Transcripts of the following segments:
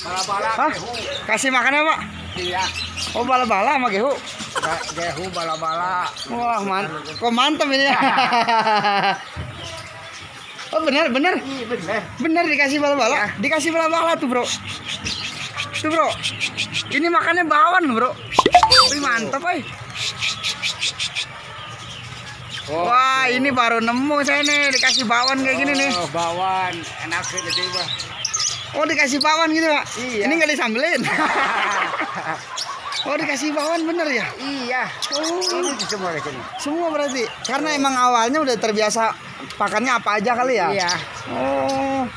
Bala-bala gehu. Kasih makannya Pak? Iya. Oh bala-bala sama gehu. Gehu bala-bala. Wah kok mantap ini ya. Oh benar. Bener. Bener dikasih bala-bala. Dikasih bala-bala tuh bro. Tuh bro. Ini makannya bawang bro. Wih mantap Wah ini baru nemu saya nih dikasih bawang kayak gini nih. Oh bawang enak sih tiba. Oh dikasih bawang gitu Pak? Iya. Ini nggak disambelin. Oh dikasih bawang bener ya? Iya. Oh Ini semua di sini. semua berarti karena emang awalnya udah terbiasa pakannya apa aja kali ya? Iya. Oh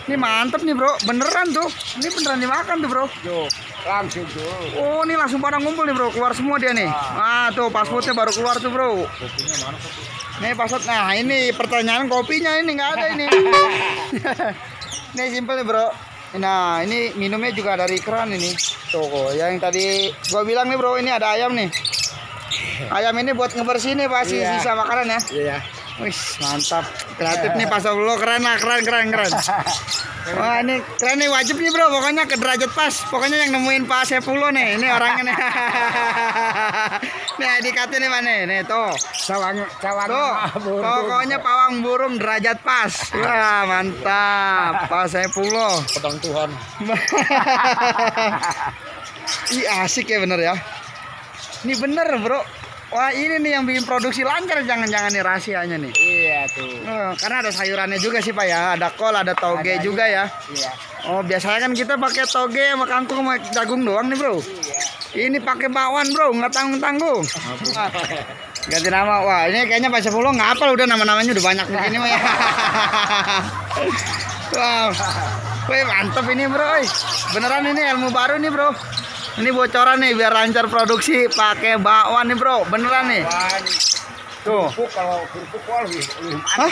ini mantep nih bro, beneran tuh. Ini beneran dimakan tuh bro. Tuh, langsung tuh. Oh ini langsung pada ngumpul nih bro, keluar semua dia nih. Ah tuh passwordnya baru keluar tuh bro. Kopinya mana kopi? Nih password, nah ini pertanyaan kopinya ini nggak ada ini. Ini simpel nih bro. Nah ini minumnya juga dari keran ini. Tuh yang tadi gua bilang nih bro, ini ada ayam nih. Ayam ini buat ngebersihin nih pasti Iya. sisa makanan ya. Iya. Wih mantap, kreatif nih Pak Solo, keren lah, keren. Wah ini keren nih, wajib nih bro, pokoknya ke derajat pas. Pokoknya yang nemuin Pak Sepulo nih, ini orangnya nih. Nih dikatin nih mana nih tuh. Cawang Tuh, pokoknya pawang burung derajat pas. Wah mantap, Pak Sepulo. pedang Tuhan. Ih asik ya bener ya. Ini bener bro. Wah ini nih yang bikin produksi lancar, jangan-jangan nih rahasianya nih. Iya tuh. Karena ada sayurannya juga sih Pak ya, ada kol, ada toge juga ya. Iya. Oh biasanya kan kita pakai toge sama kangkung sama jagung doang nih bro. Iya. Ini pakai bakwan bro, nggak tanggung-tanggung. Ganti nama, wah ini kayaknya Pak Sepulo nggak hafal, udah nama-namanya udah banyak begini mah ya. Wow, wih mantep ini bro, beneran ini ilmu baru nih bro. Ini bocoran nih biar lancar produksi, pakai bakwan nih bro, beneran nih. Tuh. Kerupuk, kalau kerupuk lebih Hah?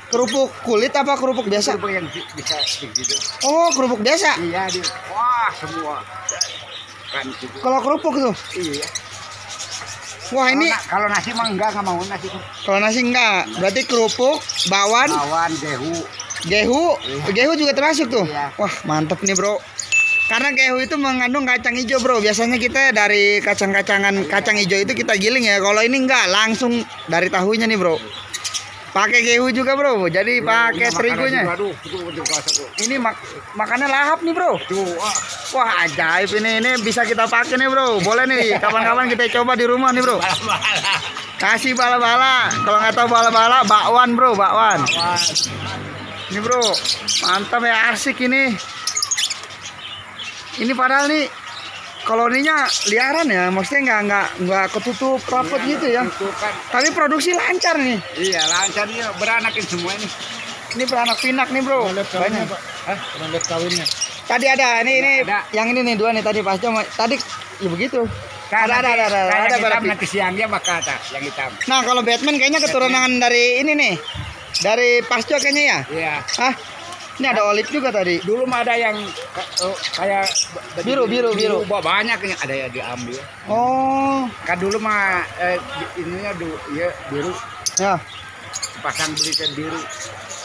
Kerupuk kulit apa kerupuk biasa? kerupuk yang bisa gitu. Oh kerupuk biasa. Iya di. Wah semua. Kan gitu. Kalau kerupuk tuh, Iya. wah ini Kalau nasi mah enggak mau nasi. kalau nasi enggak, berarti kerupuk, bakwan, Bawang, gehu juga termasuk tuh. Iya. Wah mantep nih bro. Karena gehu itu mengandung kacang hijau bro. Biasanya kita dari kacang-kacangan kacang hijau itu kita giling ya. Kalau ini enggak, langsung dari tahunya nih bro. Pakai gehu juga bro. Jadi pakai terigunya. Ini makannya lahap nih bro. Wah ajaib ini bisa kita pakai nih bro. Boleh nih kapan-kapan kita coba di rumah nih bro. Kasih bala-bala. Kalau nggak tahu bala-bala, bakwan bro, bakwan. Ini bro, mantap ya, asik ini. Ini padahal nih koloninya liaran ya, maksudnya nggak ketutup rapat gitu ya. Tapi produksi lancar nih. Iya lancar dia, beranakin semua ini. Ini beranak pinak nih bro. Banyak. Pernah kawinnya. Tadi ada, ini Ada. yang ini nih dua nih tadi pas cuma tadi ya begitu. Ada Ada hitam, berarti. nanti siang dia bakal ada yang hitam. Nah kalau Batman kayaknya keturunan dari ini nih, dari Pasco kayaknya ya. Iya. Hah? Ini ada olive juga tadi. Dulu mah ada yang kayak Biru. Banyak yang ada yang diambil. Oh, Kan dulu mah ininya ya biru, ya. pasang belikan biru.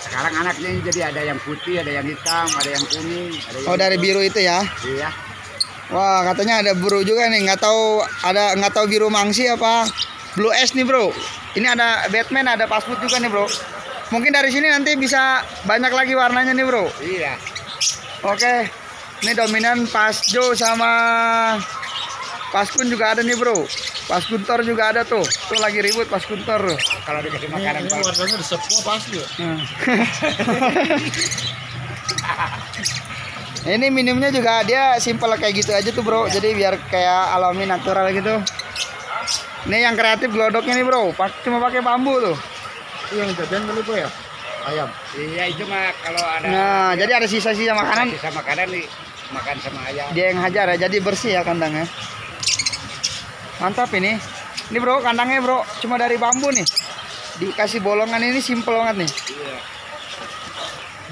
Sekarang anaknya jadi ada yang putih, ada yang hitam, ada yang kuning, ada yang Oh dari biru itu ya. Iya. Wah katanya ada biru juga nih. Nggak tahu biru mangsi apa blue S nih bro. Ini ada Batman, ada Passport juga nih bro. Mungkin dari sini nanti bisa banyak lagi warnanya nih bro. Iya. Oke, ini dominan Pasjo sama Paskun juga ada nih bro. Paskuntor juga ada tuh. Tuh lagi ribut Paskuntor. Kalau dikasih makanan Ini warnanya ada semua pasti ya. Ini minumnya juga dia simpel kayak gitu aja tuh bro. Jadi biar kayak alami natural gitu. Ini yang kreatif glodoknya nih bro. Cuma pakai bambu tuh. Yang jajan dulu tuh ya ayam. Iya itu mah kalau ada. Nah, jadi ada sisa-sisa makanan. Sisa makanan nih makan sama ayam. Dia yang hajar ya, jadi bersih ya kandangnya. Mantap ini. Ini bro, kandangnya bro, cuma dari bambu nih. Dikasih bolongan ini simple banget nih. Iya.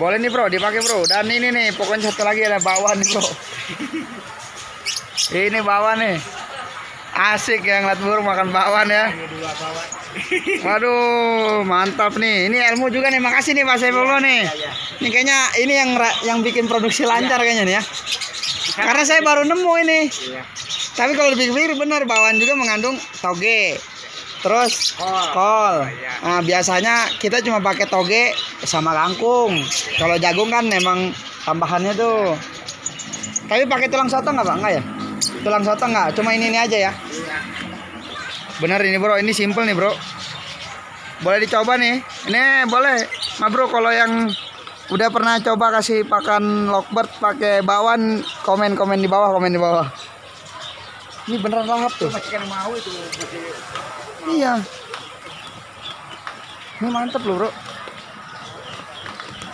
Boleh nih bro, dipakai bro. Dan ini nih, pokoknya satu lagi ada bawang nih bro. Ini bawang nih. Asik ya ngeliat burung makan bakwan ya. Ini 2 bawah. Waduh, mantap nih. Ini ilmu juga nih. Makasih nih Pak Saifullah nih. Ya. Ini kayaknya ini yang bikin produksi lancar kayaknya nih ya. Karena saya baru nemu ini. Iya. Tapi kalau dipikir benar bakwan juga mengandung toge. Terus kol. Iya. Nah, biasanya kita cuma pakai toge sama kangkung. Kalau jagung kan memang tambahannya tuh. Tapi pakai tulang soto nggak Pak? Enggak ya? Tulang soto nggak? Cuma ini aja ya. Iya. Bener ini bro, ini simple nih bro. Boleh dicoba nih. Ini boleh, Ma bro. Kalau yang udah pernah coba kasih pakan lovebird pakai bakwan, komen di bawah, Ini beneran lahap tuh. Masih kan mau itu masih. Iya. Ini mantep loh bro.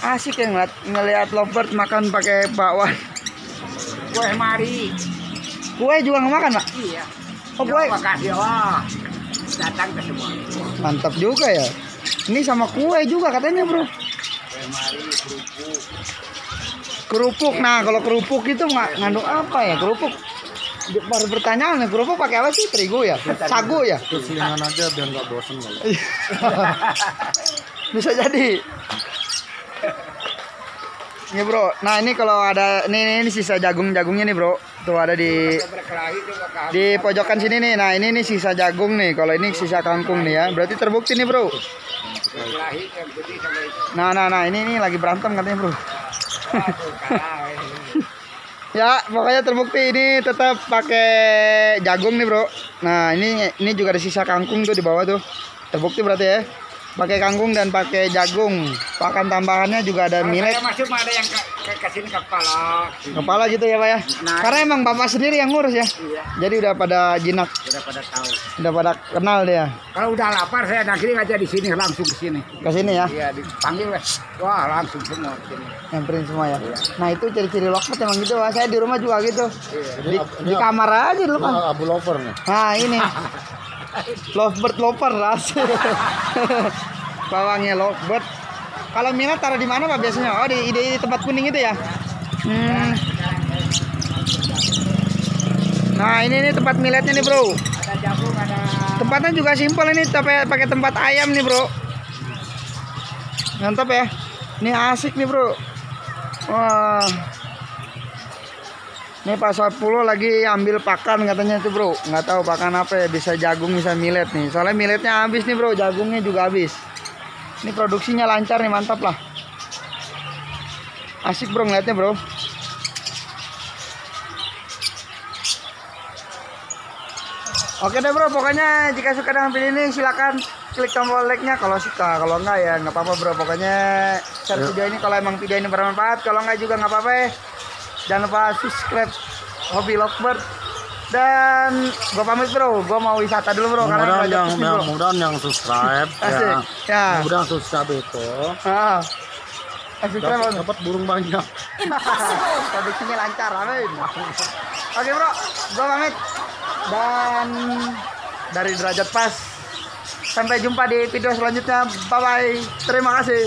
Asik ya ngeliat lovebird makan pakai bakwan. Kue mari. Kue juga nggak makan Pak? Iya. Oh kue. Makasih wah. Datang ke semua. Mantap juga ya. Ini sama kue juga katanya bro. Kue mari, kerupuk. Kerupuk. Nah kalau kerupuk itu ngandung apa ya kerupuk? Baru bertanya nih, kerupuk pakai apa sih? Terigu ya? Sagu ya? Terus selingan aja biar nggak bosen kali. Bisa jadi. Ini bro. Nah ini kalau ada ini sisa jagungnya nih bro. Tuh ada di Berkelahi coba kah. pojokan sini nih. Nah ini sisa jagung nih. Kalau ini sisa kangkung nih ya. Berarti terbukti nih bro. Berkelahi yang putih sama itu. Nah ini lagi berantem katanya bro. Aduh, kalah. Ya pokoknya terbukti ini tetap pakai jagung nih bro. Nah ini juga ada sisa kangkung tuh di bawah tuh. Terbukti berarti ya. Pakai kangkung dan pakai jagung. Pakan tambahannya juga ada Kalau millet. saya masuk mah ada yang ke sini kepala. Kepala gitu ya Pak ya. Nah. Karena emang Bapak sendiri yang ngurus ya. Iya. Jadi udah pada jinak, Udah pada tahu. udah pada kenal dia. Kalau udah lapar saya nagring aja di sini langsung ke sini. Ke sini ya. Iya dipanggil wes. Wah langsung semua ke sini. Nyamperin semua ya. Nah itu ciri-ciri lovebird emang gitu Pak. Saya di rumah juga gitu. Iya. Di kamar aja dulu kan. Abu lover nih. Nah ini lovebird lover asik. Bawangnya lovebird. Kalau millet taruh di mana Pak biasanya? Oh di tempat kuning itu ya. Nah ini tempat milletnya nih bro. Ada jagung, ada. Tempatnya juga simpel ini, tapi pakai tempat ayam nih bro. Mantap ya. Ini asik nih bro. Wah. Ini Pak Saifullah lagi ambil pakan katanya tuh bro. Nggak tahu pakan apa ya. Bisa jagung, bisa millet nih. Soalnya milletnya habis nih bro. Jagungnya juga habis. Ini produksinya lancar nih, mantap lah. Asik bro ngeliatnya bro. Oke deh bro, pokoknya jika suka dengan video ini silakan klik tombol like-nya kalau suka. Kalau enggak ya nggak apa-apa bro. Pokoknya share video ini kalau emang video ini bermanfaat. Kalau enggak juga nggak apa-apa ya. Jangan lupa subscribe Hobi Lovebird. Dan gue pamit bro, gue mau wisata dulu bro. Karena Mudah-mudahan yang subscribe asik. Ya. Mudah-mudahan subscribe itu Subscribe dapat burung banyak. produksinya lancar, amin. Oke bro, gue pamit. Dan dari Derajat Pas, sampai jumpa di video selanjutnya. Bye bye. Terima kasih.